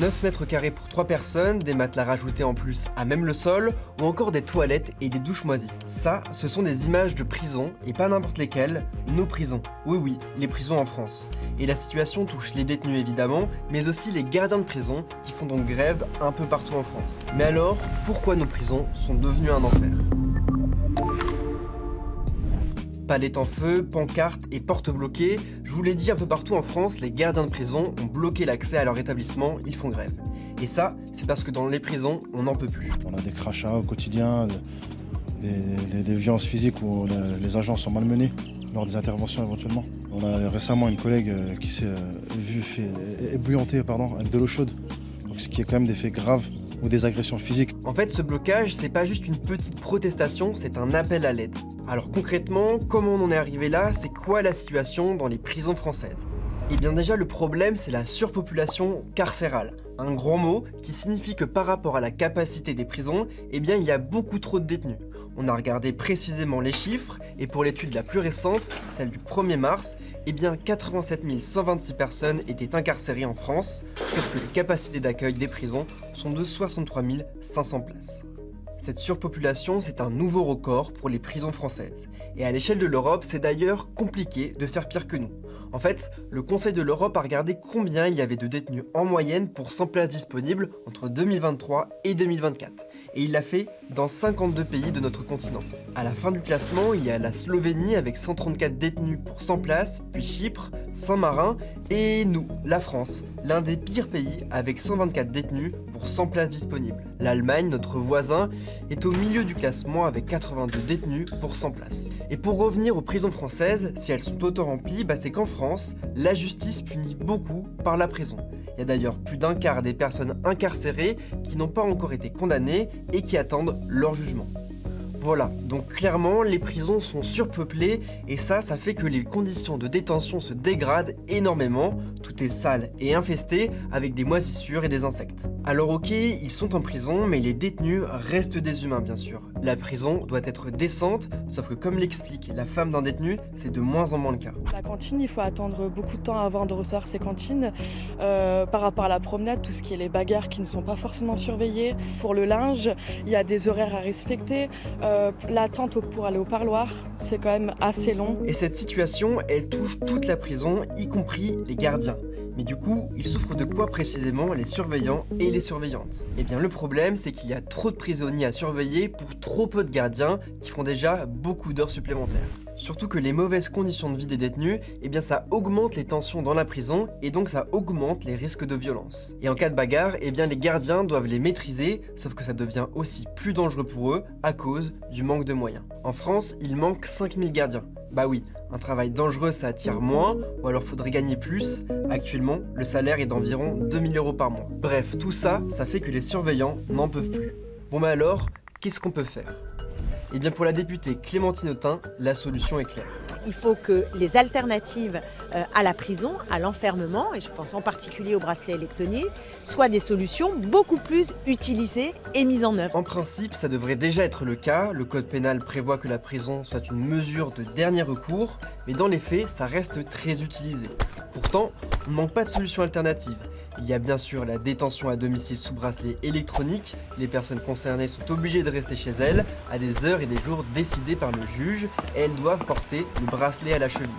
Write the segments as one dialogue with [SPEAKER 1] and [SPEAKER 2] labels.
[SPEAKER 1] 9 mètres carrés pour 3 personnes, des matelas rajoutés en plus à même le sol, ou encore des toilettes et des douches moisies. Ça, ce sont des images de prison, et pas n'importe lesquelles, nos prisons. Oui, les prisons en France. Et la situation touche les détenus évidemment, mais aussi les gardiens de prison, qui font donc grève un peu partout en France. Mais alors, pourquoi nos prisons sont devenues un enfer ? Palettes en feu, pancartes et portes bloquées, je vous l'ai dit, un peu partout en France, les gardiens de prison ont bloqué l'accès à leur établissement, ils font grève. Et ça, c'est parce que dans les prisons, on n'en peut plus.
[SPEAKER 2] On a des crachats au quotidien, des violences physiques où les agents sont malmenés lors des interventions éventuellement. On a récemment une collègue qui s'est vue ébouillantée avec de l'eau chaude, donc ce qui est quand même des faits graves ou des agressions physiques.
[SPEAKER 1] En fait, ce blocage, c'est pas juste une petite protestation, c'est un appel à l'aide. Alors concrètement, comment on en est arrivé là? C'est quoi la situation dans les prisons françaises? Eh bien déjà, le problème, c'est la surpopulation carcérale. Un grand mot qui signifie que par rapport à la capacité des prisons, eh bien il y a beaucoup trop de détenus. On a regardé précisément les chiffres, et pour l'étude la plus récente, celle du 1er mars, eh bien 87 126 personnes étaient incarcérées en France, sauf que les capacités d'accueil des prisons sont de 63 500 places. Cette surpopulation, c'est un nouveau record pour les prisons françaises. Et à l'échelle de l'Europe, c'est d'ailleurs compliqué de faire pire que nous. En fait, le Conseil de l'Europe a regardé combien il y avait de détenus en moyenne pour 100 places disponibles entre 2023 et 2024. Et il l'a fait dans 52 pays de notre continent. À la fin du classement, il y a la Slovénie avec 134 détenus pour 100 places, puis Chypre, Saint-Marin, et nous, la France, l'un des pires pays avec 124 détenus pour 100 places disponibles. L'Allemagne, notre voisin, est au milieu du classement avec 82 détenus pour 100 places. Et pour revenir aux prisons françaises, si elles sont auto-remplies, c'est qu'en France, la justice punit beaucoup par la prison. Il y a d'ailleurs plus d'un quart des personnes incarcérées qui n'ont pas encore été condamnées et qui attendent leur jugement. Voilà, donc clairement, les prisons sont surpeuplées et ça fait que les conditions de détention se dégradent énormément. Tout est sale et infesté avec des moisissures et des insectes. Alors ok, ils sont en prison, mais les détenus restent des humains bien sûr. La prison doit être décente, sauf que comme l'explique la femme d'un détenu, c'est de moins en moins le cas.
[SPEAKER 3] La cantine, il faut attendre beaucoup de temps avant de recevoir ses cantines. Par rapport à la promenade, tout ce qui est les bagarres qui ne sont pas forcément surveillées. Pour le linge, il y a des horaires à respecter. L'attente pour aller au parloir, c'est quand même assez long.
[SPEAKER 1] Et cette situation, elle touche toute la prison, y compris les gardiens. Mais du coup, ils souffrent de quoi précisément les surveillants et les surveillantes? Eh bien le problème, c'est qu'il y a trop de prisonniers à surveiller pour trop peu de gardiens qui font déjà beaucoup d'heures supplémentaires. Surtout que les mauvaises conditions de vie des détenus, eh bien ça augmente les tensions dans la prison et donc ça augmente les risques de violence. Et en cas de bagarre, eh bien les gardiens doivent les maîtriser, sauf que ça devient aussi plus dangereux pour eux à cause du manque de moyens. En France, il manque 5000 gardiens. Bah oui, un travail dangereux ça attire moins, ou alors faudrait gagner plus. Actuellement, le salaire est d'environ 2000 € par mois. Bref, tout ça, ça fait que les surveillants n'en peuvent plus. Bon bah alors, qu'est-ce qu'on peut faire? Eh bien pour la députée Clémentine Autain, la solution est claire.
[SPEAKER 4] Il faut que les alternatives à la prison, à l'enfermement, et je pense en particulier au bracelet électronique, soient des solutions beaucoup plus utilisées et mises en œuvre.
[SPEAKER 1] En principe, ça devrait déjà être le cas. Le code pénal prévoit que la prison soit une mesure de dernier recours, mais dans les faits, ça reste très utilisé. Pourtant, on ne manque pas de solution alternative. Il y a bien sûr la détention à domicile sous bracelet électronique. Les personnes concernées sont obligées de rester chez elles à des heures et des jours décidés par le juge et elles doivent porter le bracelet à la cheville.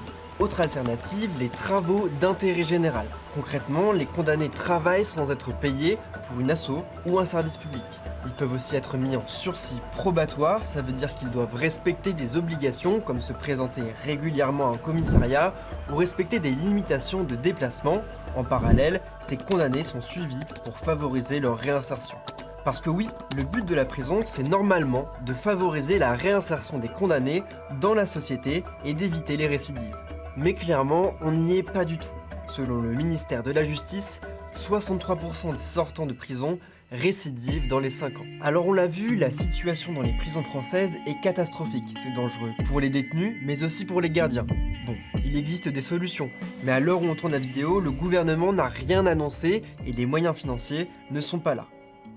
[SPEAKER 1] Autre alternative, les travaux d'intérêt général. Concrètement, les condamnés travaillent sans être payés pour une asso ou un service public. Ils peuvent aussi être mis en sursis probatoire, ça veut dire qu'ils doivent respecter des obligations comme se présenter régulièrement à un commissariat ou respecter des limitations de déplacement. En parallèle, ces condamnés sont suivis pour favoriser leur réinsertion. Parce que oui, le but de la prison, c'est normalement de favoriser la réinsertion des condamnés dans la société et d'éviter les récidives. Mais clairement, on n'y est pas du tout. Selon le ministère de la Justice, 63% des sortants de prison récidivent dans les 5 ans. Alors on l'a vu, la situation dans les prisons françaises est catastrophique. C'est dangereux pour les détenus, mais aussi pour les gardiens. Bon, il existe des solutions, mais à l'heure où on tourne la vidéo, le gouvernement n'a rien annoncé et les moyens financiers ne sont pas là.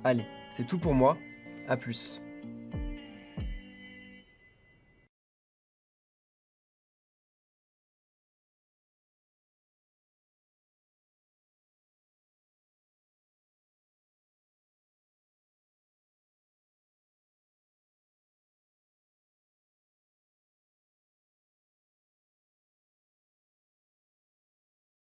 [SPEAKER 1] Allez, c'est tout pour moi, à plus.